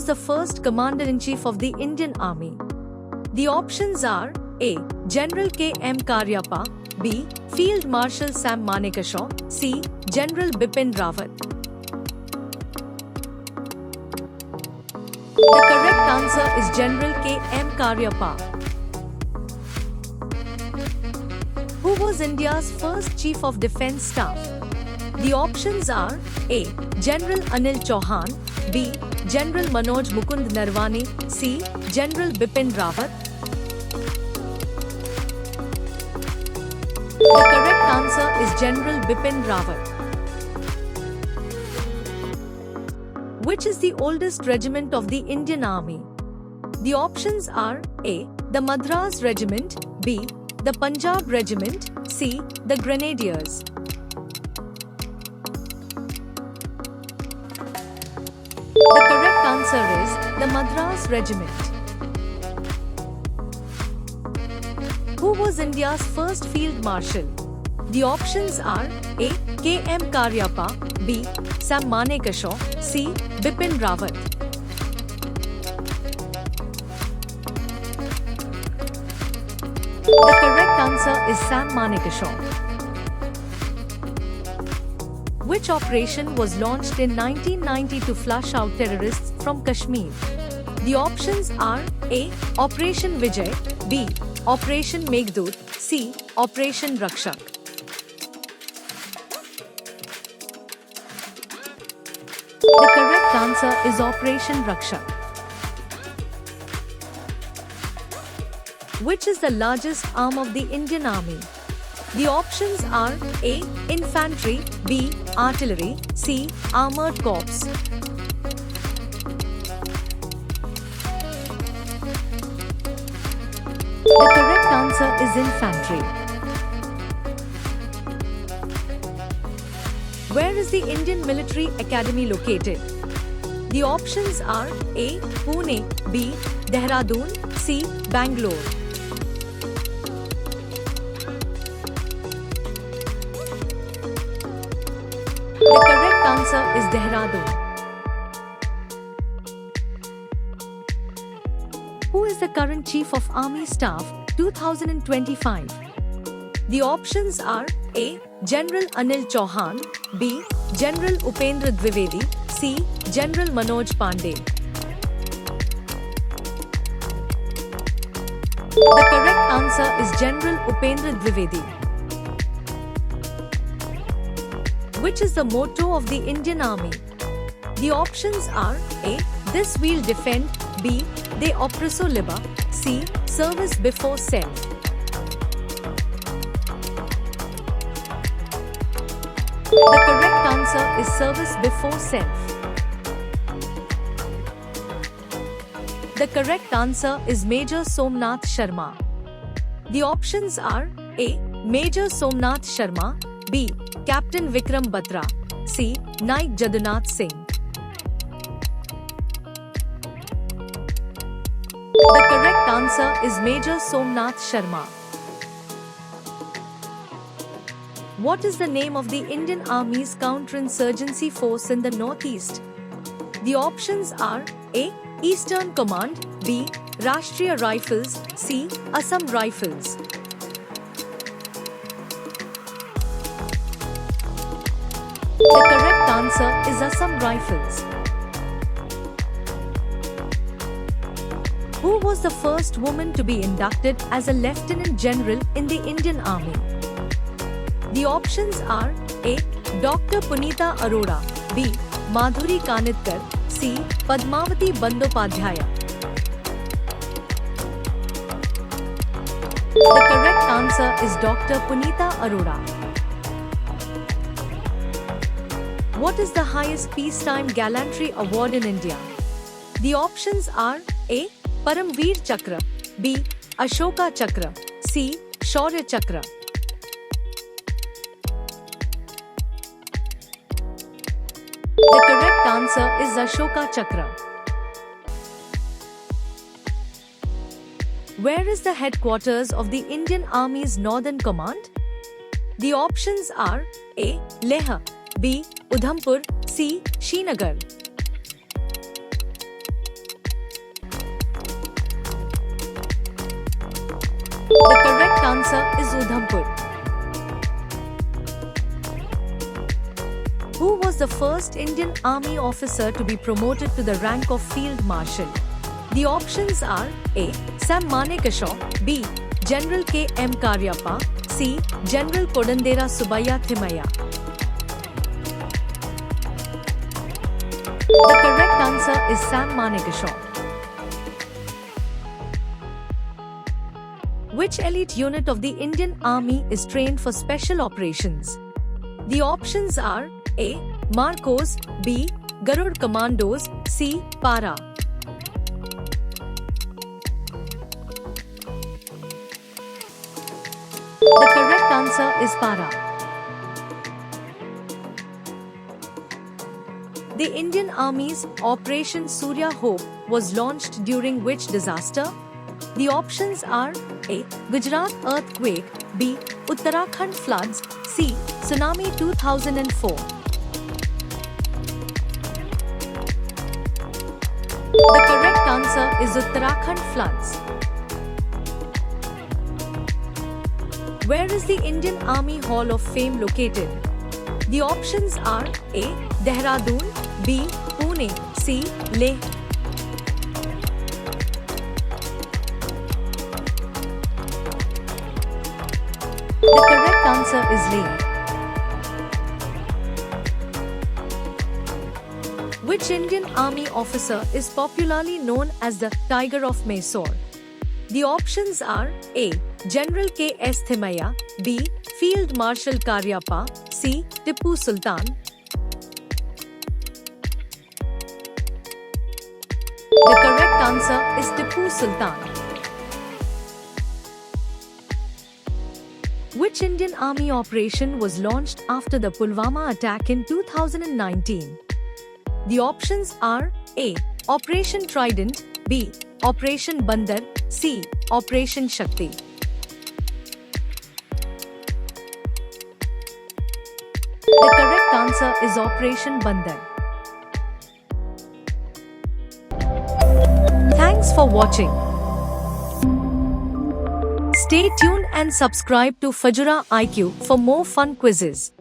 the first Commander-in-Chief of the Indian Army? The options are A. General K. M. Karyappa, B. Field Marshal Sam Manekashaw, C. General Bipin Rawat. The correct answer is General K. M. Karyappa. Who was India's first Chief of Defence Staff? The options are A. General Anil Chauhan, B. General Manoj Mukund Narwane, C. General Bipin Rawat. The correct answer is General Bipin Rawat. Which is the oldest regiment of the Indian Army? The options are A. The Madras Regiment, B. The Punjab Regiment, C. The Grenadiers. The correct answer is the Madras Regiment. Who was India's first Field Marshal? The options are A. K. M. Karyappa, B. Sam Manekashaw, C. Bipin Rawat. The correct answer is Sam Manekashaw. Which operation was launched in 1990 to flush out terrorists from Kashmir? The options are A. Operation Vijay, B. Operation Meghdoot, C. Operation Rakshak. The correct answer is Operation Rakshak. Which is the largest arm of the Indian Army? The options are A. Infantry, B. Artillery, C. Armored Corps. The correct answer is Infantry. Where is the Indian Military Academy located? The options are A. Pune, B. Dehradun, C. Bangalore. The correct answer is Dehradun. Who is the current Chief of Army Staff 2025? The options are A. General Anil Chauhan, B. General Upendra Dwivedi, C. General Manoj Pandey. The correct answer is General Upendra Dwivedi. Which is the motto of the Indian Army? The options are A. This we'll defend, B. De oppresso liber, C. Service before self. The correct answer is service before self. The correct answer is Major Somnath Sharma. The options are A. Major Somnath Sharma, B. Captain Vikram Batra, C. Naik Jadunath Singh. The correct answer is Major Somnath Sharma. What is the name of the Indian Army's counterinsurgency force in the Northeast? The options are A. Eastern Command, B. Rashtriya Rifles, C. Assam Rifles. The correct answer is Assam Rifles. Who was the first woman to be inducted as a Lieutenant General in the Indian Army? The options are A. Dr. Punita Arora, B. Madhuri Kanitkar, C. Padmavati Bandopadhyaya. The correct answer is Dr. Punita Arora. What is the highest peacetime gallantry award in India? The options are A. Paramveer Chakra, B. Ashoka Chakra, C. Shaurya Chakra. The correct answer is Ashoka Chakra. Where is the headquarters of the Indian Army's Northern Command? The options are A. Leh, B. Udhampur, C. Srinagar. The correct answer is Udhampur. Who was the first Indian Army officer to be promoted to the rank of Field Marshal? The options are A. Sam Manekashaw, B. General K. M. Karyappa, C. General Kodandera Subbiah Thimmayya. The correct answer is Sam Manekashaw. Which elite unit of the Indian Army is trained for special operations? The options are A. Marcos, B. Garud Commandos, C. Para. The correct answer is Para. The Indian Army's Operation Surya Hope was launched during which disaster? The options are A. Gujarat earthquake, B. Uttarakhand floods, C. Tsunami 2004. The correct answer is Uttarakhand floods. Where is the Indian Army Hall of Fame located? The options are A. Dehradun, B. Pune, C. Leh. The correct answer is Leh. Which Indian Army officer is popularly known as the Tiger of Mysore? The options are A. General K. S. Thimmayya, B. Field Marshal Karyappa, C. Tipu Sultan. The correct answer is Tipu Sultan. Which Indian Army operation was launched after the Pulwama attack in 2019? The options are A. Operation Trident, B. Operation Bandar, C. Operation Shakti. The correct answer is Operation Bandar. Thanks for watching. Stay tuned and subscribe to Fajura IQ for more fun quizzes.